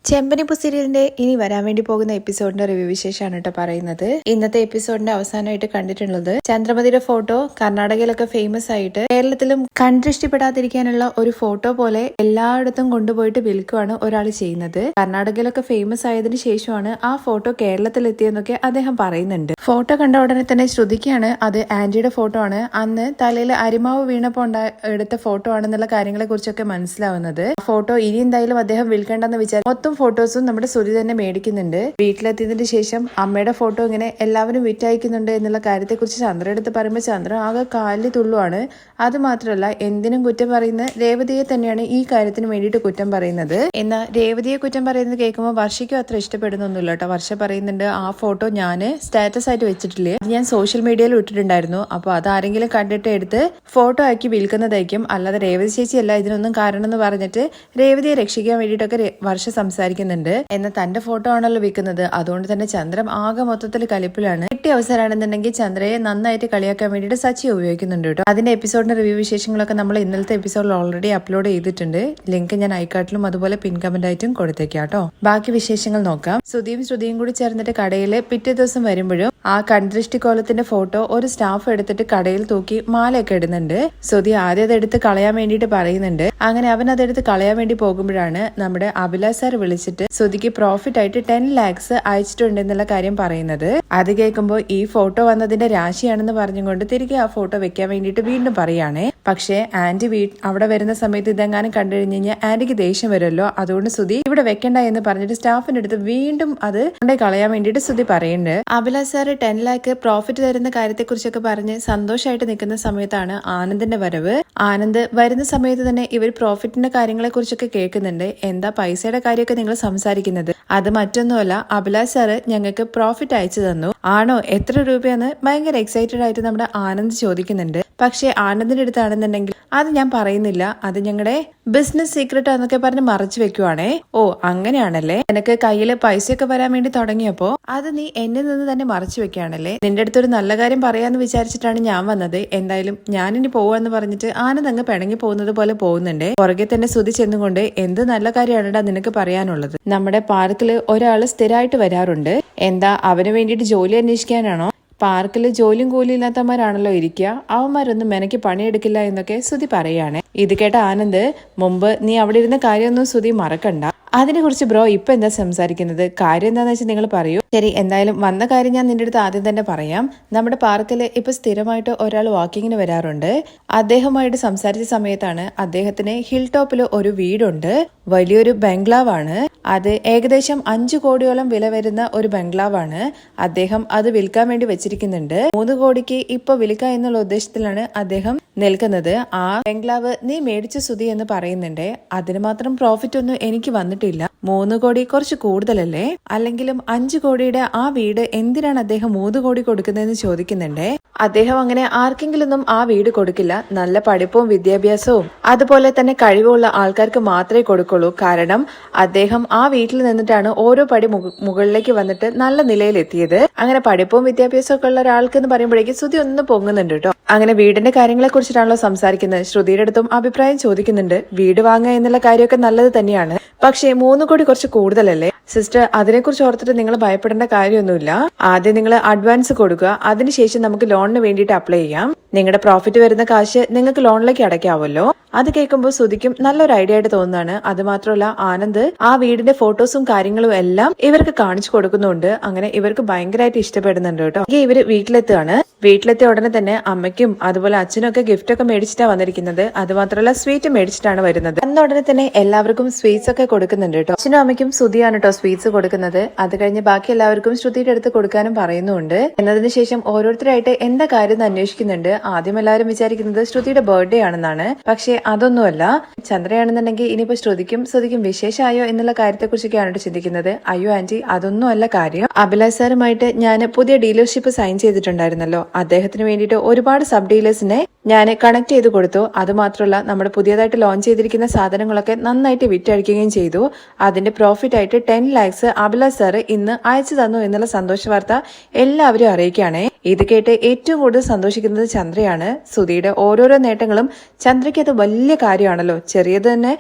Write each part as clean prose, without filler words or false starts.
ചെമ്പനിപ്പൂ സീരിയലിന്റെ ഇനി വരാൻ വേണ്ടി പോകുന്ന എപ്പിസോഡിന്റെ റിവ്യൂ വിശേഷമാണ് കേട്ടോ പറയുന്നത്. ഇന്നത്തെ എപ്പിസോഡിന്റെ അവസാനമായിട്ട് കണ്ടിട്ടുള്ളത് ചന്ദ്രമതിയുടെ ഫോട്ടോ കർണാടകയിലൊക്കെ ഫേമസ് ആയിട്ട് കേരളത്തിലും കൺദൃഷ്ടിപ്പെടാതിരിക്കാനുള്ള ഒരു ഫോട്ടോ പോലെ എല്ലായിടത്തും കൊണ്ടുപോയിട്ട് വിൽക്കുവാണ് ഒരാൾ ചെയ്യുന്നത്. കർണാടകയിലൊക്കെ ഫേമസ് ആയതിനു ശേഷമാണ് ആ ഫോട്ടോ കേരളത്തിൽ എത്തിയെന്നൊക്കെ അദ്ദേഹം പറയുന്നുണ്ട്. ഫോട്ടോ കണ്ട ഉടനെ തന്നെ ശ്രുതിക്കാണ് അത് ആന്റിയുടെ ഫോട്ടോ ആണ്, അന്ന് തലയിൽ അരിമാവ് വീണപ്പോ എടുത്ത ഫോട്ടോ ആണെന്നുള്ള കാര്യങ്ങളെ കുറിച്ചൊക്കെ മനസ്സിലാവുന്നത്. ഫോട്ടോ ഇനി എന്തായാലും അദ്ദേഹം വിൽക്കേണ്ടെന്ന് വിചാരിച്ചു ഫോട്ടോസും നമ്മുടെ ശ്രുതി തന്നെ മേടിക്കുന്നുണ്ട്. വീട്ടിലെത്തിയതിനു ശേഷം അമ്മയുടെ ഫോട്ടോ ഇങ്ങനെ എല്ലാവരും വിറ്റയക്കുന്നുണ്ട് എന്നുള്ള കാര്യത്തെ കുറിച്ച് ചന്ദ്ര എടുത്ത് പറയുമ്പോൾ ചന്ദ്ര ആകെ കാലിൽ തുള്ളുവാണ്. അത് മാത്രമല്ല എന്തിനും കുറ്റം പറയുന്ന രേവതിയെ തന്നെയാണ് ഈ കാര്യത്തിന് വേണ്ടിയിട്ട് കുറ്റം പറയുന്നത്. എന്നാൽ രേവതിയെ കുറ്റം പറയുന്നത് കേൾക്കുമ്പോൾ വർഷയ്ക്കും അത്ര ഇഷ്ടപ്പെടുന്നൊന്നുമില്ല കേട്ടോ. വർഷ പറയുന്നുണ്ട് ആ ഫോട്ടോ ഞാൻ സ്റ്റാറ്റസ് ആയിട്ട് വെച്ചിട്ടില്ലേ, അത് ഞാൻ സോഷ്യൽ മീഡിയയിൽ ഇട്ടിട്ടുണ്ടായിരുന്നു, അപ്പൊ അത് ആരെങ്കിലും കണ്ടിട്ട് എടുത്ത് ഫോട്ടോ ആക്കി വിൽക്കുന്നതായിരിക്കും, അല്ലാതെ രേവതി ചേച്ചിയല്ല ഇതിനൊന്നും കാരണം എന്ന് പറഞ്ഞിട്ട് രേവതിയെ രക്ഷിക്കാൻ വേണ്ടിയിട്ടൊക്കെ വർഷ സംസാരിക്കുന്നുണ്ട്. എന്നാൽ തന്റെ ഫോട്ടോ ആണല്ലോ വിൽക്കുന്നത്, അതുകൊണ്ട് തന്നെ ചന്ദ്രൻ ആകെ മൊത്തത്തിൽ കലിപ്പിലാണ്. കിട്ടിയ അവസരമാണെന്നുണ്ടെങ്കിൽ ചന്ദ്രയെ നന്നായിട്ട് കളിയാക്കാൻ വേണ്ടിയിട്ട് സച്ചി ഉപയോഗിക്കുന്നുണ്ട് കേട്ടോ. അതിന്റെ എപ്പിസോഡിന്റെ റിവ്യൂ വിശേഷങ്ങളൊക്കെ നമ്മൾ ഇന്നലത്തെ എപ്പിസോഡിൽ ഓൾറെഡി അപ്ലോഡ് ചെയ്തിട്ടുണ്ട്. ലിങ്ക് ഞാൻ ഐക്കാർട്ടിലും അതുപോലെ പിൻ കമന്റ് ആയിട്ടും കൊടുത്തേക്കാം കേട്ടോ. ബാക്കി വിശേഷങ്ങൾ നോക്കാം. ശ്രുതിയും കൂടി ചേർന്നിട്ട് കടയിൽ പിറ്റേ ദിവസം വരുമ്പോഴും ആ കൺദൃഷ്ടിക്കോലത്തിന്റെ ഫോട്ടോ ഒരു സ്റ്റാഫ് എടുത്തിട്ട് കടയിൽ തൂക്കി മാലയൊക്കെ ഇടുന്നുണ്ട്. ശ്രുതി ആദ്യം അതെടുത്ത് കളയാൻ വേണ്ടിയിട്ട് പറയുന്നുണ്ട്. അങ്ങനെ അവൻ അതെടുത്ത് കളയാൻ വേണ്ടി പോകുമ്പോഴാണ് നമ്മുടെ അഭിലാഷ് സാർ വിളിച്ചിട്ട് ശ്രുതിക്ക് പ്രോഫിറ്റ് ആയിട്ട് 10 lakhs അയച്ചിട്ടുണ്ട് എന്നുള്ള കാര്യം പറയുന്നത്. അത് കേൾക്കുമ്പോൾ ഈ ഫോട്ടോ വന്നതിന്റെ രാശിയാണെന്ന് പറഞ്ഞുകൊണ്ട് തിരികെ ആ ഫോട്ടോ വെക്കാൻ വേണ്ടിയിട്ട് വീണ്ടും പറയുകയാണേ. പക്ഷേ ആന്റി അവിടെ വരുന്ന സമയത്ത് ഇതെങ്ങാനും കണ്ടു കഴിഞ്ഞ് കഴിഞ്ഞാൽ ആന്റിക്ക് ദേഷ്യം വരുമല്ലോ, അതുകൊണ്ട് ശ്രുതി ഇവിടെ വെക്കണ്ട എന്ന് പറഞ്ഞിട്ട് സ്റ്റാഫിന്റെ അടുത്ത് വീണ്ടും അത് കൊണ്ടേ കളയാൻ വേണ്ടിയിട്ട് ശ്രുതി പറയുന്നുണ്ട്. അഭിലാഷ് സാർ 10 lakh പ്രോഫിറ്റ് തരുന്ന കാര്യത്തെ കുറിച്ചൊക്കെ പറഞ്ഞ് സന്തോഷമായിട്ട് നിൽക്കുന്ന സമയത്താണ് ആനന്ദിന്റെ വരവ്. ആനന്ദ് വരുന്ന സമയത്ത് തന്നെ ഇവർ പ്രോഫിറ്റിന്റെ കാര്യങ്ങളെ കുറിച്ചൊക്കെ കേൾക്കുന്നുണ്ട്. എന്താ പൈസയുടെ കാര്യമൊക്കെ നിങ്ങൾ സംസാരിക്കുന്നത്? അത് മറ്റൊന്നുമല്ല, അഭിലാഷ് സാറ് ഞങ്ങൾക്ക് പ്രോഫിറ്റ് അയച്ചു തന്നു. ആണോ, എത്ര രൂപയെന്ന് ഭയങ്കര എക്സൈറ്റഡ് ആയിട്ട് നമ്മുടെ ആനന്ദ് ചോദിക്കുന്നുണ്ട്. പക്ഷെ ആനന്ദിന്റെ അടുത്താണെന്നുണ്ടെങ്കിൽ അത് ഞാൻ പറയുന്നില്ല, അത് ഞങ്ങളുടെ ബിസിനസ് സീക്രട്ട് എന്നൊക്കെ പറഞ്ഞ് മറച്ചു വെക്കുവാണേ. ഓ അങ്ങനെയാണല്ലേ, എനിക്ക് കയ്യിൽ പൈസയൊക്കെ വരാൻ വേണ്ടി തുടങ്ങിയപ്പോ അത് നീ എന്നിൽ നിന്ന് തന്നെ മറച്ചു വെക്കുകയാണല്ലേ. നിന്റെ അടുത്തൊരു നല്ല കാര്യം പറയാന്ന് വിചാരിച്ചിട്ടാണ് ഞാൻ വന്നത്. എന്തായാലും ഞാനിനി പോവാന്ന് പറഞ്ഞിട്ട് ആനന്ദ് അങ്ങ് പിണങ്ങി പോകുന്നത് പോലെ പോകുന്നുണ്ട്. പുറകെ തന്നെ ശ്രുതി ചെന്നുകൊണ്ട് എന്ത് നല്ല കാര്യമാണടാ നിനക്ക് പറയാനുള്ളത്? നമ്മുടെ പാർക്കിൽ ഒരാള് സ്ഥിരമായിട്ട് വരാറുണ്ട്. എന്താ അവന് വേണ്ടിയിട്ട് ജോലി അന്വേഷിക്കാനാണോ? പാർക്കിൽ ജോലിയും കൂലിയും ഇല്ലാത്തമാരാണല്ലോ ഇരിക്കുക, അവന്മാരൊന്നും മെനക്ക് പണിയെടുക്കില്ല എന്നൊക്കെ ശ്രുതി പറയാണ്. ഇത് കേട്ട ആനന്ദ്, മുമ്പ് നീ അവിടെ ഇരുന്ന കാര്യമൊന്നും ശ്രുതി മറക്കണ്ട, അതിനെ കുറിച്ച് ബ്രോ ഇപ്പൊ എന്താ സംസാരിക്കുന്നത്? കാര്യം എന്താന്ന് വെച്ചാൽ നിങ്ങൾ പറയൂ. ശരി, എന്തായാലും വന്ന കാര്യം ഞാൻ നിന്റെ അടുത്ത് ആദ്യം തന്നെ പറയാം. നമ്മുടെ പാർക്കിൽ ഇപ്പൊ സ്ഥിരമായിട്ട് ഒരാൾ വാക്കിങ്ങിന് വരാറുണ്ട്. അദ്ദേഹവുമായിട്ട് സംസാരിച്ച സമയത്താണ് അദ്ദേഹത്തിന് ഹിൽ ടോപ്പിൽ ഒരു വീടുണ്ട്, വലിയൊരു ബംഗ്ലാവാണ്. അത് ഏകദേശം 5 കോടിയോളം വില വരുന്ന ഒരു ബംഗ്ലാവാണ്. അദ്ദേഹം അത് വിൽക്കാൻ വേണ്ടി വെച്ചിരിക്കുന്നുണ്ട്. 3 കോടിക്ക് ഇപ്പൊ വിൽക്കാം എന്നുള്ള ഉദ്ദേശത്തിലാണ് അദ്ദേഹം നിൽക്കുന്നത്. ആ ബംഗ്ലാവ് നീ മേടിച്ച ശ്രുതി എന്ന് പറയുന്നുണ്ട്. അതിന് മാത്രം പ്രോഫിറ്റ് ഒന്നും എനിക്ക് വന്നിട്ടില്ല. 3 കോടി കുറച്ച് കൂടുതലല്ലേ? അല്ലെങ്കിലും 5 കോടിയുടെ ആ വീട് എന്തിനാണ് അദ്ദേഹം 3 കോടി കൊടുക്കുന്നതെന്ന് ചോദിക്കുന്നുണ്ട്. അദ്ദേഹം അങ്ങനെ ആർക്കെങ്കിലൊന്നും ആ വീട് കൊടുക്കില്ല. നല്ല പഠിപ്പും വിദ്യാഭ്യാസവും അതുപോലെ തന്നെ കഴിവുള്ള ആൾക്കാർക്ക് മാത്രമേ കൊടുക്കുള്ളൂ. കാരണം അദ്ദേഹം ആ വീട്ടിൽ നിന്നിട്ടാണ് ഓരോ പടി മുകളിലേക്ക് വന്നിട്ട് നല്ല നിലയിലെത്തിയത്. അങ്ങനെ പഠിപ്പും വിദ്യാഭ്യാസവും ഒക്കെ ഉള്ള ഒരാൾക്ക് എന്ന് പറയുമ്പോഴേക്കും ശ്രുതി ഒന്ന് പൊങ്ങുന്നുണ്ട് കേട്ടോ. അങ്ങനെ വീടിന്റെ കാര്യങ്ങളെ കുറിച്ചിട്ടാണല്ലോ സംസാരിക്കുന്നത്. ശ്രുതിയുടെ അടുത്തും അഭിപ്രായം ചോദിക്കുന്നുണ്ട്. വീട് വാങ്ങുക എന്നുള്ള കാര്യമൊക്കെ നല്ലത് തന്നെയാണ്, പക്ഷേ 3 കോടി കുറച്ച് കൂടുതലല്ലേ സിസ്റ്റർ? അതിനെക്കുറിച്ച് ഓർത്തിട്ട് നിങ്ങൾ ഭയപ്പെടേണ്ട കാര്യമൊന്നുമില്ല. ആദ്യം നിങ്ങൾ അഡ്വാൻസ് കൊടുക്കുക, അതിനുശേഷം നമുക്ക് ലോണിന് വേണ്ടിയിട്ട് അപ്ലൈ ചെയ്യാം. നിങ്ങളുടെ പ്രോഫിറ്റ് വരുന്ന കാശ് നിങ്ങൾക്ക് ലോണിലേക്ക് അടയ്ക്കാവല്ലോ. അത് കേൾക്കുമ്പോൾ ശ്രുതിക്കും നല്ലൊരു ഐഡിയ ആയിട്ട് തോന്നുന്നതാണ്. അത് മാത്രമല്ല ആനന്ദ് ആ വീടിന്റെ ഫോട്ടോസും കാര്യങ്ങളും എല്ലാം ഇവർക്ക് കാണിച്ചു കൊടുക്കുന്നുണ്ട്. അങ്ങനെ ഇവർക്ക് ഭയങ്കരമായിട്ട് ഇഷ്ടപ്പെടുന്നുണ്ട് കേട്ടോ. ഇവര് വീട്ടിലെത്തുകയാണ്. വീട്ടിലെത്തിയ ഉടനെ തന്നെ അമ്മയ്ക്കും അതുപോലെ അച്ഛനും ഒക്കെ ഗിഫ്റ്റ് ഒക്കെ മേടിച്ചിട്ടാണ് വന്നിരിക്കുന്നത്. അത് മാത്രമല്ല സ്വീറ്റ് മേടിച്ചിട്ടാണ് വരുന്നത്. അന്ന് ഉടനെ തന്നെ എല്ലാവർക്കും സ്വീറ്റ്സ് ഒക്കെ കൊടുക്കുന്നുണ്ട് കേട്ടോ. അച്ഛനും അമ്മയ്ക്കും ശ്രുതിയാണ് കേട്ടോ സ്വീറ്റ്സ് കൊടുക്കുന്നത്. അത് കഴിഞ്ഞ് ബാക്കി എല്ലാവർക്കും ശ്രുതിയുടെ അടുത്ത് കൊടുക്കാനും പറയുന്നുണ്ട്. എന്നതിന് ശേഷം ഓരോരുത്തരായിട്ട് എന്താ കാര്യം അന്വേഷിക്കുന്നുണ്ട്. ആദ്യം എല്ലാവരും വിചാരിക്കുന്നത് ശ്രുതിയുടെ ബർത്ത്ഡേ ആണെന്നാണ്. പക്ഷെ അതൊന്നുമല്ല. ചന്ദ്രയാണെന്നുണ്ടെങ്കിൽ ഇനിയിപ്പോ ശ്രുതിക്കും വിശേഷമായോ എന്നുള്ള കാര്യത്തെ കുറിച്ചൊക്കെയാണ് ചിന്തിക്കുന്നത്. അയ്യോ ആന്റി, അതൊന്നും അല്ല കാര്യം. അഭിലാഷ് സാറുമായിട്ട് ഞാൻ പുതിയ ഡീലർഷിപ്പ് സൈൻ ചെയ്തിട്ടുണ്ടായിരുന്നല്ലോ, അദ്ദേഹത്തിന് വേണ്ടിയിട്ട് ഒരുപാട് സബ് ഡീലേഴ്സിനെ ഞാൻ കണക്ട് ചെയ്ത് കൊടുത്തു. അത് മാത്രമല്ല നമ്മുടെ പുതിയതായിട്ട് ലോഞ്ച് ചെയ്തിരിക്കുന്ന സാധനങ്ങളൊക്കെ നന്നായിട്ട് വിറ്റഴിക്കുകയും ചെയ്തു. അതിന്റെ പ്രോഫിറ്റ് ആയിട്ട് 10 lakhs അഭിലാഷ് സാറ് ഇന്ന് അയച്ചു തന്നു എന്നുള്ള സന്തോഷ വാർത്ത എല്ലാവരും അറിയിക്കുകയാണേ. ഇത് കേട്ട് ഏറ്റവും കൂടുതൽ സന്തോഷിക്കുന്നത് ചന്ദ്രയാണ്. സുധിയുടെ ഓരോരോ നേട്ടങ്ങളും ചന്ദ്രയ്ക്ക് അത് വലിയ കാര്യമാണല്ലോ. ചെറിയത് തന്നെ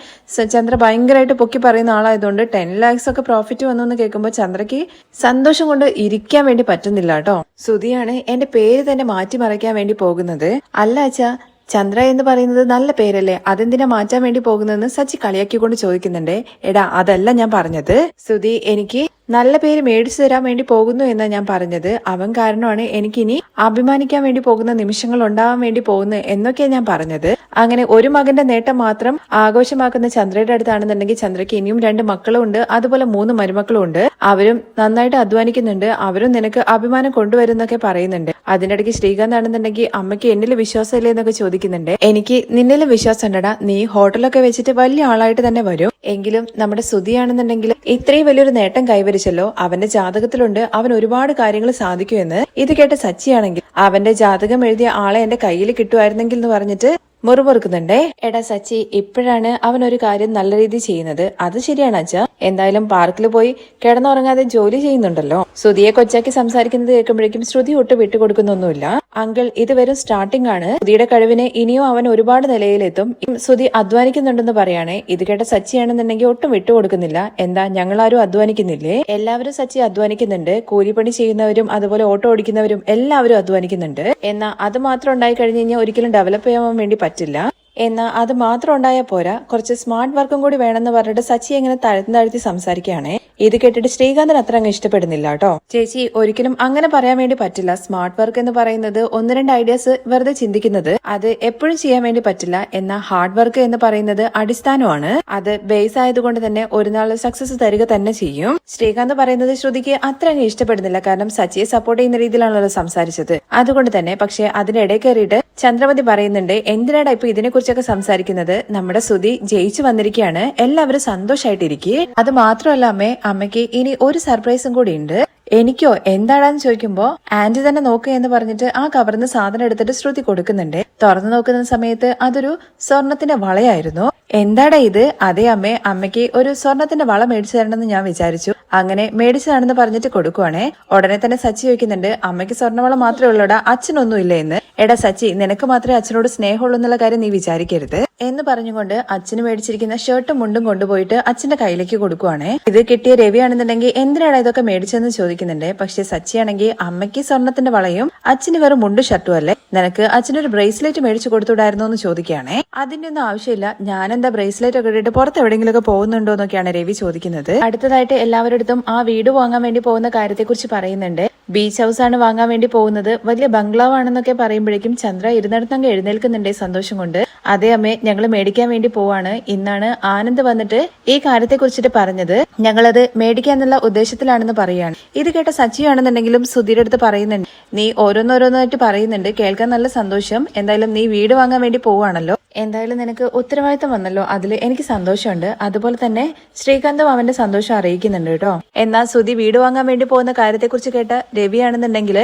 ചന്ദ്ര ഭയങ്കരമായിട്ട് പൊക്കി പറയുന്ന ആളായതുകൊണ്ട് 10 lakhs ഒക്കെ പ്രോഫിറ്റ് വന്നു എന്ന് കേൾക്കുമ്പോൾ ചന്ദ്രയ്ക്ക് സന്തോഷം കൊണ്ട് ഇരിക്കാൻ വേണ്ടി പറ്റുന്നില്ല കേട്ടോ. സുധിയാണ് എന്റെ പേര് തന്നെ മാറ്റിമറിക്കാൻ വേണ്ടി പോകുന്നത്. അല്ല അച്ഛാ, ചന്ദ്ര എന്ന് പറയുന്നത് നല്ല പേരല്ലേ, അതെന്തിനാ മാറ്റാൻ വേണ്ടി പോകുന്നതെന്ന് സച്ചി കളിയാക്കിക്കൊണ്ട് ചോദിക്കുന്നുണ്ട്. എടാ, അതല്ല ഞാൻ പറഞ്ഞത്. സുധി എനിക്ക് നല്ല പേര് മേടിച്ചു തരാൻ വേണ്ടി പോകുന്നു എന്നാ ഞാൻ പറഞ്ഞത്. അവൻ കാരണമാണ് എനിക്കിനി അഭിമാനിക്കാൻ വേണ്ടി പോകുന്ന നിമിഷങ്ങൾ ഉണ്ടാവാൻ വേണ്ടി പോകുന്നു എന്നൊക്കെയാ ഞാൻ പറഞ്ഞത്. അങ്ങനെ ഒരു മകന്റെ നേട്ടം മാത്രം ആഘോഷമാക്കുന്ന ചന്ദ്രയുടെ അടുത്താണെന്നുണ്ടെങ്കിൽ ചന്ദ്രയ്ക്ക് ഇനിയും 2 മക്കളും ഉണ്ട്, അതുപോലെ 3 മരുമക്കളും ഉണ്ട്. അവരും നന്നായിട്ട് അധ്വാനിക്കുന്നുണ്ട്, അവരും നിനക്ക് അഭിമാനം കൊണ്ടുവരുന്നൊക്കെ പറയുന്നുണ്ട്. അതിനിടയ്ക്ക് ശ്രീകാന്ത് ആണെന്നുണ്ടെങ്കിൽ അമ്മയ്ക്ക് എന്നിൽ വിശ്വാസമില്ലേ എന്നൊക്കെ ചോദിക്കുന്നുണ്ട്. എനിക്ക് നിന്നിലും വിശ്വാസം ഉണ്ടടാ, നീ ഹോട്ടലൊക്കെ വെച്ചിട്ട് വലിയ ആളായിട്ട് തന്നെ വരും. എങ്കിലും നമ്മുടെ സുധിയാണെന്നുണ്ടെങ്കിൽ ഇത്രയും വലിയൊരു നേട്ടം കൈവരിച്ചല്ലോ, അവന്റെ ജാതകത്തിലുണ്ട് അവൻ ഒരുപാട് കാര്യങ്ങൾ സാധിക്കുമെന്ന്. ഇത് കേട്ട സച്ചിയാണെങ്കിൽ അവന്റെ ജാതകം എഴുതിയ ആളെ എന്റെ കയ്യിൽ കിട്ടുമായിരുന്നെങ്കിൽ എന്ന് പറഞ്ഞിട്ട് മുറുമുറുക്കുന്നുണ്ടേ. എടാ സച്ചി, ഇപ്പോഴാണ് അവൻ ഒരു കാര്യം നല്ല രീതിയിൽ ചെയ്യുന്നത്. അത് ശരിയാണ് അച്ഛാ. എന്തായാലും പാർക്കിൽ പോയി കിടന്നുറങ്ങാതെ ജോലി ചെയ്യുന്നുണ്ടല്ലോ. ശ്രുതിയെ കൊച്ചാക്കി സംസാരിക്കുന്നത് കേൾക്കുമ്പോഴേക്കും ശ്രുതി ഒട്ട് വിട്ടുകൊടുക്കുന്നൊന്നുമില്ല. അങ്കിൾ, ഇത് വെറും സ്റ്റാർട്ടിംഗ് ആണ്. ശ്രുതിയുടെ കഴിവിന് ഇനിയും അവൻ ഒരുപാട് നിലയിലെത്തും. ശ്രുതി അധ്വാനിക്കുന്നുണ്ടെന്ന് പറയാണേ. ഇത് കേട്ട സച്ചിയാണെന്നുണ്ടെങ്കിൽ ഒട്ടും വിട്ടുകൊടുക്കുന്നില്ല. എന്താ, ഞങ്ങളാരും അധ്വാനിക്കുന്നില്ലേ? എല്ലാവരും സച്ചി അധ്വാനിക്കുന്നുണ്ട്. കൂലിപ്പണി ചെയ്യുന്നവരും അതുപോലെ ഓട്ടോ ഓടിക്കുന്നവരും എല്ലാവരും അധ്വാനിക്കുന്നുണ്ട്. എന്നാൽ അത് മാത്രം ഉണ്ടായി കഴിഞ്ഞു കഴിഞ്ഞാൽ ഒരിക്കലും ഡെവലപ്പ് ചെയ്യാൻ വേണ്ടി പറ്റില്ല. എന്നാൽ അത് മാത്രം ഉണ്ടായാൽ പോരാ, കുറച്ച് സ്മാർട്ട് വർക്കും കൂടി വേണമെന്ന് പറഞ്ഞിട്ട് സച്ചി എങ്ങനെ താഴ്ത്തി സംസാരിക്കുകയാണേ. ഇത് കേട്ടിട്ട് ശ്രീകാന്തിന് അത്ര അങ്ങ് ഇഷ്ടപ്പെടുന്നില്ല കേട്ടോ. ചേച്ചി, ഒരിക്കലും അങ്ങനെ പറയാൻ വേണ്ടി പറ്റില്ല. സ്മാർട്ട് വർക്ക് എന്ന് പറയുന്നത് 1-2 ഐഡിയാസ് വെറുതെ ചിന്തിക്കുന്നത് അത് എപ്പോഴും ചെയ്യാൻ വേണ്ടി പറ്റില്ല. എന്നാൽ ഹാർഡ് വർക്ക് എന്ന് പറയുന്നത് അടിസ്ഥാനമാണ്. അത് ബേസ് ആയതുകൊണ്ട് തന്നെ ഒരു നാൾ സക്സസ് തരിക തന്നെ ചെയ്യും. ശ്രീകാന്ത് പറയുന്നത് ശ്രുതിക്ക് അത്ര അങ്ങ് ഇഷ്ടപ്പെടുന്നില്ല. കാരണം സച്ചിയെ സപ്പോർട്ട് ചെയ്യുന്ന രീതിയിലാണല്ലോ സംസാരിച്ചത്. അതുകൊണ്ട് തന്നെ. പക്ഷെ അതിനിടയിൽ കയറിയിട്ട് ചന്ദ്രമതി പറയുന്നുണ്ട്, എന്തിനാടാ ഇപ്പൊ ഇതിനെക്കുറിച്ചൊക്കെ സംസാരിക്കുന്നത്? നമ്മുടെ സുധി ജയിച്ചു വന്നിരിക്കുകയാണ്, എല്ലാവരും സന്തോഷമായിട്ടിരിക്കെ. അത് മാത്രമല്ല അമ്മയ്ക്ക് ഇനി ഒരു സർപ്രൈസും കൂടി ഉണ്ട്. എനിക്കോ? എന്താടാന്ന് ചോദിക്കുമ്പോ ആന്റി തന്നെ നോക്കുക എന്ന് പറഞ്ഞിട്ട് ആ കവർന്ന് സാധനം എടുത്തിട്ട് ശ്രുതി കൊടുക്കുന്നുണ്ട്. തുറന്നു നോക്കുന്ന സമയത്ത് അതൊരു സ്വർണത്തിന്റെ വളയായിരുന്നു. എന്താടാ ഇത്? അതേ അമ്മയ്ക്ക് ഒരു സ്വർണത്തിന്റെ വള മേടിച്ചു തരണമെന്ന് ഞാൻ വിചാരിച്ചു. അങ്ങനെ മേടിച്ചതാണെന്ന് പറഞ്ഞിട്ട് കൊടുക്കുവാണേ. ഉടനെ തന്നെ സച്ചി ചോദിക്കുന്നുണ്ട്, അമ്മയ്ക്ക് സ്വർണ്ണവള മാത്രമേ ഉള്ളൂടാ, അച്ഛനൊന്നുമില്ല എന്ന്. എടാ സച്ചി, നിനക്ക് മാത്രമേ അച്ഛനോട് സ്നേഹമുള്ളൂ എന്നുള്ള കാര്യം നീ വിചാരിക്കരുത് എന്ന് പറഞ്ഞുകൊണ്ട് അച്ഛന് മേടിച്ചിരിക്കുന്ന ഷർട്ടും മുണ്ടും കൊണ്ടുപോയിട്ട് അച്ഛന്റെ കയ്യിലേക്ക് കൊടുക്കുവാണേ. ഇത് കിട്ടിയ രവിയാണെന്നുണ്ടെങ്കിൽ എന്തിനാണ് ഇതൊക്കെ മേടിച്ചെന്ന് ചോദിക്കുന്നുണ്ട്. പക്ഷെ സച്ചിയാണെങ്കിൽ അമ്മയ്ക്ക് സ്വർണത്തിന്റെ വളയും അച്ഛന് വെറും മുണ്ടും ഷർട്ടും അല്ലേ, നിനക്ക് അച്ഛനൊരു ബ്രേസ്ലെറ്റ് മേടിച്ചു കൊടുത്തുകൂടായിരുന്നോ എന്ന് ചോദിക്കുകയാണേ. അതിന്റെ ഒന്നും ആവശ്യമില്ല, ഞാനെന്താ ബ്രേസ്ലെറ്റ് ഒക്കെ ഇട്ടിട്ട് പുറത്ത് എവിടെയെങ്കിലും ഒക്കെ പോകുന്നുണ്ടോ എന്നൊക്കെയാണ് രവി ചോദിക്കുന്നത്. അടുത്തതായിട്ട് എല്ലാവരുടെ അടുത്തും ആ വീട് വാങ്ങാൻ വേണ്ടി പോകുന്ന കാര്യത്തെക്കുറിച്ച് പറയുന്നുണ്ട്. ബീച്ച് ഹൗസ് ആണ് വാങ്ങാൻ വേണ്ടി പോകുന്നത്, വലിയ ബംഗ്ലാവ് ആണെന്നൊക്കെ പറയുമ്പോഴേക്കും ചന്ദ്ര ഇരുന്നിടത്തങ്ങ് എഴുന്നേൽക്കുന്നുണ്ട് സന്തോഷം കൊണ്ട്. അതേ അമ്മേ, ഞങ്ങൾ മേടിക്കാൻ വേണ്ടി പോവാണ്. ഇന്നാണ് ആനന്ദ് വന്നിട്ട് ഈ കാര്യത്തെ കുറിച്ചിട്ട് പറഞ്ഞത്. ഞങ്ങളത് മേടിക്കാന്നുള്ള ഉദ്ദേശത്തിലാണെന്ന് പറയാണ്. ഇത് കേട്ട സച്ചിയാണെന്നുണ്ടെങ്കിലും സുധീരുടെ അടുത്ത് പറയുന്നുണ്ട്, നീ ഓരോന്നോരോന്നായിട്ട് പറയുന്നുണ്ട്, കേൾക്കാൻ നല്ല സന്തോഷം. എന്തായാലും നീ വീട് വാങ്ങാൻ വേണ്ടി പോവാണല്ലോ, എന്തായാലും നിനക്ക് ഉത്തരവാദിത്തം വന്നല്ലോ, അതിൽ എനിക്ക് സന്തോഷമുണ്ട്. അതുപോലെ തന്നെ ശ്രീകാന്തും അവന്റെ സന്തോഷം അറിയിക്കുന്നുണ്ട് കേട്ടോ. എന്നാൽ സുധി വീട് വാങ്ങാൻ വേണ്ടി പോകുന്ന കാര്യത്തെക്കുറിച്ച് കേട്ട രവിയാണെന്നുണ്ടെങ്കിൽ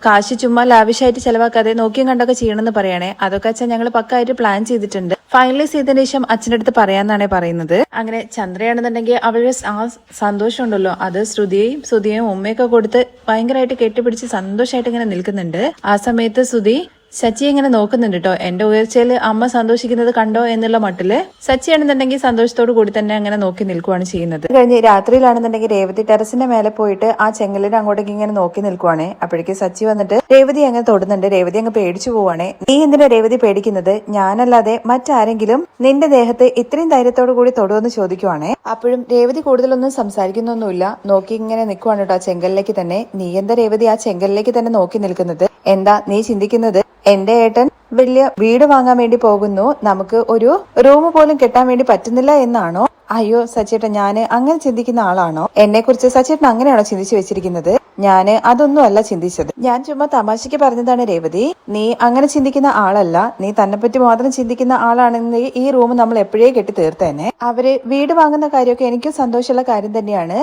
കാശ് ചുമ്മാ ലാവിഷായിട്ട് ചെലവാക്കാതെ നോക്കിയും കണ്ടൊക്കെ ചെയ്യണമെന്ന് പറയണേ. അതൊക്കെ അച്ഛൻ ഞങ്ങൾ പക്കായിട്ട് പ്ലാൻ ചെയ്തിട്ടുണ്ട്, ഫൈനലൈസ് ചെയ്തതിനു ശേഷം അച്ഛൻ്റെ അടുത്ത് പറയാന്നാണ് പറയുന്നത്. അങ്ങനെ ചന്ദ്രയാണെന്നുണ്ടെങ്കിൽ അവരുടെ ആ സന്തോഷം ഉണ്ടല്ലോ, അത് ശ്രുതിയും ഉമ്മയൊക്കെ കൊടുത്ത് ഭയങ്കരമായിട്ട് കെട്ടിപ്പിടിച്ച് സന്തോഷമായിട്ട് ഇങ്ങനെ നിൽക്കുന്നുണ്ട്. ആ സമയത്ത് സുധി സച്ചി ഇങ്ങനെ നോക്കുന്നുണ്ട് കേട്ടോ. എന്റെ ഉയർച്ചയിൽ അമ്മ സന്തോഷിക്കുന്നത് കണ്ടോ എന്നുള്ള മട്ടില് സച്ചിയാണെന്നുണ്ടെങ്കിൽ സന്തോഷത്തോടു കൂടി തന്നെ അങ്ങനെ നോക്കി നിൽക്കുവാണ് ചെയ്യുന്നത്. കഴിഞ്ഞ് രാത്രിയിലാണെന്നുണ്ടെങ്കിൽ രേവതി ടെറസിന്റെ മേലെ പോയിട്ട് ആ ചെങ്കലിന് അങ്ങോട്ടേക്ക് ഇങ്ങനെ നോക്കി നിൽക്കുവാണ്. അപ്പോഴേക്ക് സച്ചി വന്നിട്ട് രേവതി അങ്ങനെ തൊടുന്നുണ്ട്. രേവതി അങ്ങ് പേടിച്ചു പോവാണ്. നീ എന്തിനാ രേവതി പേടിക്കുന്നത്? ഞാനല്ലാതെ മറ്റാരെങ്കിലും നിന്റെ ദേഹത്ത് ഇത്രയും ധൈര്യത്തോടു കൂടി തൊടുവെന്ന് ചോദിക്കുവാണ്. അപ്പോഴും രേവതി കൂടുതലൊന്നും സംസാരിക്കുന്നൊന്നുമില്ല, നോക്കി ഇങ്ങനെ നിൽക്കുവാണ് കേട്ടോ ആ ചെങ്കലിലേക്ക് തന്നെ. നീ എന്താ രേവതി ആ ചെങ്കലിലേക്ക് തന്നെ നോക്കി നിൽക്കുന്നത്? എന്താ നീ ചിന്തിക്കുന്നത്? എന്റെ ഏട്ടൻ വലിയ വീട് വാങ്ങാൻ വേണ്ടി പോകുന്നു, നമുക്ക് ഒരു റൂം പോലും കെട്ടാൻ വേണ്ടി പറ്റുന്നില്ല എന്നാണോ? അയ്യോ സച്ചേട്ടൻ, ഞാന് അങ്ങനെ ചിന്തിക്കുന്ന ആളാണോ? എന്നെ കുറിച്ച് സച്ചേട്ടൻ അങ്ങനെയാണോ ചിന്തിച്ചു വെച്ചിരിക്കുന്നത്? ഞാന് അതൊന്നും അല്ല ചിന്തിച്ചത്, ഞാൻ ചുമ്മാ തമാശയ്ക്ക് പറഞ്ഞതാണ് രേവതി. നീ അങ്ങനെ ചിന്തിക്കുന്ന ആളല്ല, നീ തന്നെ പറ്റി മാത്രം ചിന്തിക്കുന്ന ആളാണെന്ന് ഈ റൂം നമ്മൾ എപ്പോഴേ കെട്ടി തീർത്തേനെ. അവര് വീട് വാങ്ങുന്ന കാര്യമൊക്കെ എനിക്കും സന്തോഷമുള്ള കാര്യം തന്നെയാണ്.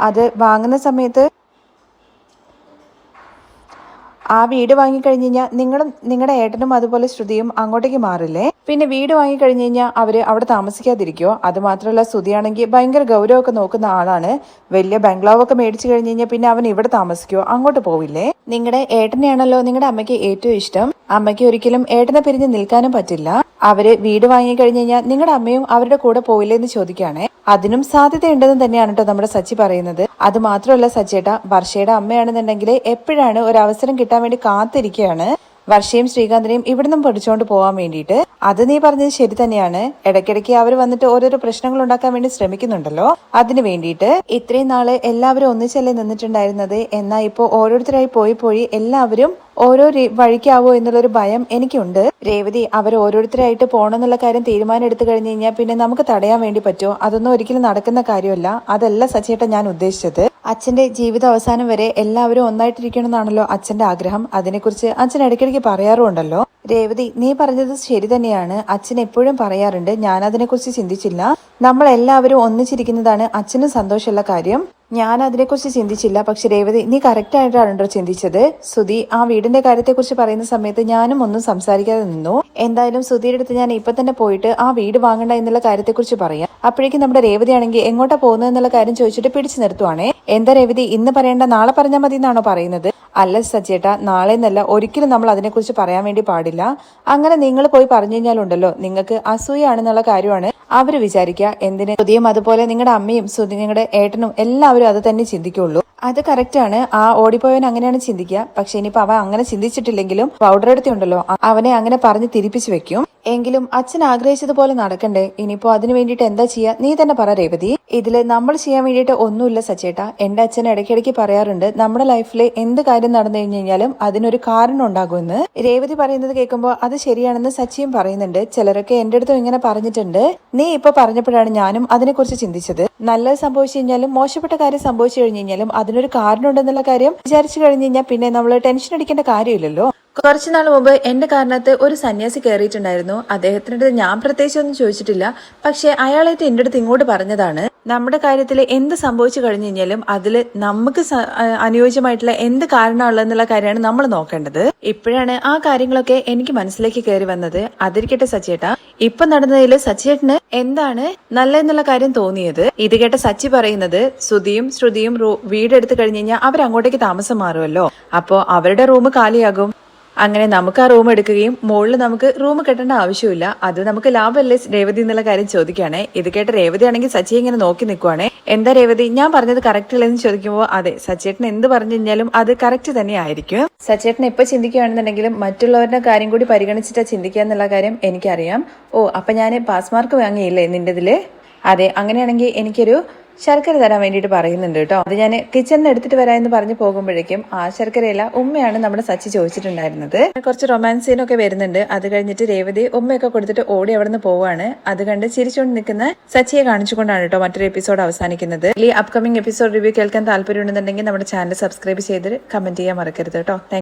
അത് വാങ്ങുന്ന സമയത്ത് ആ വീട് വാങ്ങിക്കഴിഞ്ഞ് കഴിഞ്ഞാൽ നിങ്ങളുടെ ഏട്ടനും അതുപോലെ ശ്രുതിയും അങ്ങോട്ടേക്ക് മാറില്ലേ? പിന്നെ വീട് വാങ്ങിക്കഴിഞ്ഞ് കഴിഞ്ഞാൽ അവര് അവിടെ താമസിക്കാതിരിക്കുമോ? അത് മാത്രമല്ല ശ്രുതിയാണെങ്കിൽ ഭയങ്കര ഗൗരവമൊക്കെ നോക്കുന്ന ആളാണ്. വലിയ ബംഗ്ലാവൊക്കെ മേടിച്ചു കഴിഞ്ഞ് കഴിഞ്ഞാൽ പിന്നെ അവൻ ഇവിടെ താമസിക്കുമോ? അങ്ങോട്ട് പോവില്ലേ? നിങ്ങളുടെ ഏട്ടനെയാണല്ലോ നിങ്ങളുടെ അമ്മയ്ക്ക് ഏറ്റവും ഇഷ്ടം. അമ്മയ്ക്ക് ഒരിക്കലും ഏട്ടനെ പിരിഞ്ഞ് നിൽക്കാനും പറ്റില്ല. അവര് വീട് വാങ്ങിക്കഴിഞ്ഞ് കഴിഞ്ഞാൽ നിങ്ങളുടെ അമ്മയും അവരുടെ കൂടെ പോയില്ലേ എന്ന് ചോദിക്കുകയാണെ. അതിനും സാധ്യതയുണ്ടെന്ന് തന്നെയാണ് കേട്ടോ നമ്മുടെ സച്ചി പറയുന്നത്. അത് മാത്രമല്ല സച്ചേട്ട, വർഷയുടെ അമ്മയാണെന്നുണ്ടെങ്കിൽ എപ്പോഴാണ് ഒരു അവസരം കിട്ടാൻ വേണ്ടി കാത്തിരിക്കുകയാണ് വർഷയും ശ്രീകാന്തിനെയും ഇവിടുന്ന് പഠിച്ചുകൊണ്ട് പോകാൻ വേണ്ടിയിട്ട്. അത് നീ പറഞ്ഞത് ശരി തന്നെയാണ്. ഇടയ്ക്കിടയ്ക്ക് അവർ വന്നിട്ട് ഓരോരോ പ്രശ്നങ്ങൾ ഉണ്ടാക്കാൻ വേണ്ടി ശ്രമിക്കുന്നുണ്ടല്ലോ. അതിനു വേണ്ടിയിട്ട് ഇത്രയും നാള് എല്ലാവരും ഒന്നിച്ചല്ലേ നിന്നിട്ടുണ്ടായിരുന്നത്. എന്നാൽ ഇപ്പോൾ ഓരോരുത്തരായി പോയി എല്ലാവരും ഓരോ വഴിക്കാവോ എന്നുള്ളൊരു ഭയം എനിക്കുണ്ട്. രേവതി, അവർ ഓരോരുത്തരായിട്ട് പോകണമെന്നുള്ള കാര്യം തീരുമാനം എടുത്തു കഴിഞ്ഞു കഴിഞ്ഞാൽ പിന്നെ നമുക്ക് തടയാൻ വേണ്ടി പറ്റുമോ? അതൊന്നും ഒരിക്കലും നടക്കുന്ന കാര്യമല്ല. അതല്ല സച്ചേട്ടൻ ഞാൻ ഉദ്ദേശിച്ചത്. അച്ഛന്റെ ജീവിത അവസാനം വരെ എല്ലാവരും ഒന്നായിട്ടിരിക്കണം എന്നാണല്ലോ അച്ഛന്റെ ആഗ്രഹം. അതിനെക്കുറിച്ച് അച്ഛൻ ഇടയ്ക്കിടയ്ക്ക് പറയാറുണ്ടല്ലോ. രേവതി, നീ പറഞ്ഞത് ശരി തന്നെയാണ്. അച്ഛൻ എപ്പോഴും പറയാറുണ്ട്. ഞാൻ അതിനെക്കുറിച്ച് ചിന്തിച്ചില്ല. നമ്മൾ എല്ലാവരും ഒന്നിച്ചിരിക്കുന്നതാണ് അച്ഛനും സന്തോഷമുള്ള കാര്യം. ഞാൻ അതിനെക്കുറിച്ച് ചിന്തിച്ചില്ല. പക്ഷെ രേവതി, നീ കറക്റ്റ് ആയിട്ടാണോ ചിന്തിച്ചത്? സുധി ആ വീടിന്റെ കാര്യത്തെക്കുറിച്ച് പറയുന്ന സമയത്ത് ഞാനും ഒന്നും സംസാരിക്കാതെ നിന്നു. എന്തായാലും സുധിയുടെ അടുത്ത് ഞാൻ ഇപ്പൊ തന്നെ പോയിട്ട് ആ വീട് വാങ്ങണ്ട എന്നുള്ള കാര്യത്തെക്കുറിച്ച് പറയാം. അപ്പോഴേക്കും നമ്മുടെ രേവതി ആണെങ്കിൽ എങ്ങോട്ടാ പോകുന്നത് എന്നുള്ള കാര്യം ചോദിച്ചിട്ട് പിടിച്ചു നിർത്തുവാണേ. എന്താ രേവതി, ഇന്ന് പറയണ്ട നാളെ പറഞ്ഞാൽ മതി എന്നാണോ പറയുന്നത്? അല്ല സച്ചേട്ടാ, നാളെ എന്നല്ല, ഒരിക്കലും നമ്മൾ അതിനെക്കുറിച്ച് പറയാൻ വേണ്ടി പാടില്ല. അങ്ങനെ നിങ്ങൾ പോയി പറഞ്ഞു കഴിഞ്ഞാലുണ്ടല്ലോ നിങ്ങൾക്ക് അസൂയാണെന്നുള്ള കാര്യമാണ് അവര് വിചാരിക്കുക. എന്തിന്? സുധിയും അതുപോലെ നിങ്ങളുടെ അമ്മയും സുധി നിങ്ങളുടെ ഏട്ടനും എല്ലാവരും അത് തന്നെ ചിന്തിക്കുള്ളൂ. അത് കറക്റ്റ് ആണ്. ആ ഓടിപ്പോയവൻ അങ്ങനെയാണ് ചിന്തിക്കുക. പക്ഷെ ഇനിയിപ്പോ അവൻ അങ്ങനെ ചിന്തിച്ചിട്ടില്ലെങ്കിലും പൗഡർ എടുത്തുണ്ടല്ലോ അവനെ അങ്ങനെ പറഞ്ഞ് തിരിപ്പിച്ചു വെക്കും. എങ്കിലും അച്ഛൻ ആഗ്രഹിച്ചതുപോലെ നടക്കണ്ടേ? ഇനിയിപ്പോ അതിനു വേണ്ടിയിട്ട് എന്താ ചെയ്യാ? നീ തന്നെ പറ രേവതി. ഇതില് നമ്മൾ ചെയ്യാൻ വേണ്ടിയിട്ട് ഒന്നുമില്ല സച്ചേട്ടാ. എന്റെ അച്ഛൻ ഇടയ്ക്കിടയ്ക്ക് പറയാറുണ്ട് നമ്മുടെ ലൈഫിൽ എന്ത് കാര്യം നടന്നു കഴിഞ്ഞു കഴിഞ്ഞാലും അതിനൊരു കാരണം ഉണ്ടാകുമെന്ന്. രേവതി പറയുന്നത് കേൾക്കുമ്പോൾ അത് ശരിയാണെന്ന് സച്ചിയും പറയുന്നുണ്ട്. ചിലരൊക്കെ എന്റെ അടുത്തും ഇങ്ങനെ പറഞ്ഞിട്ടുണ്ട്. നീ ഇപ്പൊ പറഞ്ഞപ്പോഴാണ് ഞാനും അതിനെക്കുറിച്ച് ചിന്തിച്ചത്. നല്ലത് സംഭവിച്ചു കഴിഞ്ഞാലും മോശപ്പെട്ട കാര്യം സംഭവിച്ചു കഴിഞ്ഞു കഴിഞ്ഞാലും അതിനൊരു കാരണം ഉണ്ടെന്നുള്ള കാര്യം വിചാരിച്ചു കഴിഞ്ഞു കഴിഞ്ഞാൽ പിന്നെ നമ്മൾ ടെൻഷൻ അടിക്കേണ്ട കാര്യമില്ലല്ലോ. കുറച്ചുനാൾ മുമ്പ് എന്റെ കാരണത്ത് ഒരു സന്യാസി കയറിയിട്ടുണ്ടായിരുന്നു. അദ്ദേഹത്തിനടുത്ത് ഞാൻ പ്രത്യേകിച്ച് ഒന്നും ചോദിച്ചിട്ടില്ല. പക്ഷെ അയാളായിട്ട് എന്റെ അടുത്ത് ഇങ്ങോട്ട് പറഞ്ഞതാണ് നമ്മുടെ കാര്യത്തിൽ എന്ത് സംഭവിച്ചു കഴിഞ്ഞു കഴിഞ്ഞാലും അതിൽ നമുക്ക് അനുയോജ്യമായിട്ടുള്ള എന്ത് കാരണമുള്ളതെന്നുള്ള കാര്യമാണ് നമ്മൾ നോക്കേണ്ടത്. ഇപ്പോഴാണ് ആ കാര്യങ്ങളൊക്കെ എനിക്ക് മനസ്സിലേക്ക് കയറി വന്നത്. അതിരിക്കട്ടെ സച്ചേട്ടാ, ഇപ്പൊ നടന്നതിൽ സച്ചേട്ടന് എന്താണ് നല്ലതെന്നുള്ള കാര്യം തോന്നിയത്? ഇത് കേട്ട സച്ചി പറയുന്നത് സുധിയും ശ്രുതിയും വീടെടുത്ത് കഴിഞ്ഞു കഴിഞ്ഞാൽ അവരങ്ങോട്ടേക്ക് താമസം മാറുമല്ലോ. അപ്പോ അവരുടെ റൂം കാലിയാകും. അങ്ങനെ നമുക്ക് ആ റൂം എടുക്കുകയും മുകളിൽ നമുക്ക് റൂം കെട്ടേണ്ട ആവശ്യമില്ല. അത് നമുക്ക് ലാഭമല്ലേ രേവതി എന്നുള്ള കാര്യം ചോദിക്കുകയാണെ. ഇത് കേട്ട രേവതി ആണെങ്കിൽ സച്ചിയെ ഇങ്ങനെ നോക്കി നിൽക്കുവാണേ. എന്താ രേവതി, ഞാൻ പറഞ്ഞത് കറക്റ്റ് അല്ലെന്ന് ചോദിക്കുമ്പോൾ അതെ, സച്ചേട്ടൻ എന്ത് പറഞ്ഞു കഴിഞ്ഞാലും അത് കറക്റ്റ് തന്നെ ആയിരിക്കും. സച്ചേട്ടൻ എപ്പോൾ ചിന്തിക്കുകയാണെന്നുണ്ടെങ്കിലും മറ്റുള്ളവരുടെ കാര്യം കൂടി പരിഗണിച്ചിട്ടാ ചിന്തിക്കുക എന്നുള്ള കാര്യം എനിക്കറിയാം. ഓ, അപ്പൊ ഞാൻ പാസ് മാർക്ക് വാങ്ങിയില്ലേ നിന്റെതില്? അതെ, അങ്ങനെയാണെങ്കിൽ എനിക്കൊരു ശർക്കര തരാൻ വേണ്ടിയിട്ട് പറയുന്നുണ്ട് കേട്ടോ. അത് ഞാൻ കിച്ചണിൽ എടുത്തിട്ട് വരാമെന്ന് പറഞ്ഞു പോകുമ്പോഴേക്കും ആ ശർക്കരയല്ല ഉമ്മയാണ് നമ്മുടെ സച്ചി ചോദിച്ചിട്ടുണ്ടായിരുന്നത്. കുറച്ച് റൊമാൻസ് സീനൊക്കെ വരുന്നുണ്ട്. അത് കഴിഞ്ഞിട്ട് രേവതി ഉമ്മയൊക്കെ കൊടുത്തിട്ട് ഓടി അവിടെ നിന്ന് പോവാണ്. അത് കണ്ട് ചിരിച്ചുകൊണ്ട് നിൽക്കുന്ന സച്ചിയെ കാണിച്ചുകൊണ്ടാണ് കേട്ടോ മറ്റൊരു എപ്പിസോഡ് അവസാനിക്കുന്നത്. ഈ അപ്കമിംഗ് എപ്പിസോഡ് റിവ്യൂ കേൾക്കാൻ താല്പര്യമുണ്ടെന്നുണ്ടെങ്കിൽ നമ്മുടെ ചാനൽ സബ്സ്ക്രൈബ് ചെയ്ത് കമന്റ് ചെയ്യാൻ മറക്കരുത് കേട്ടോ.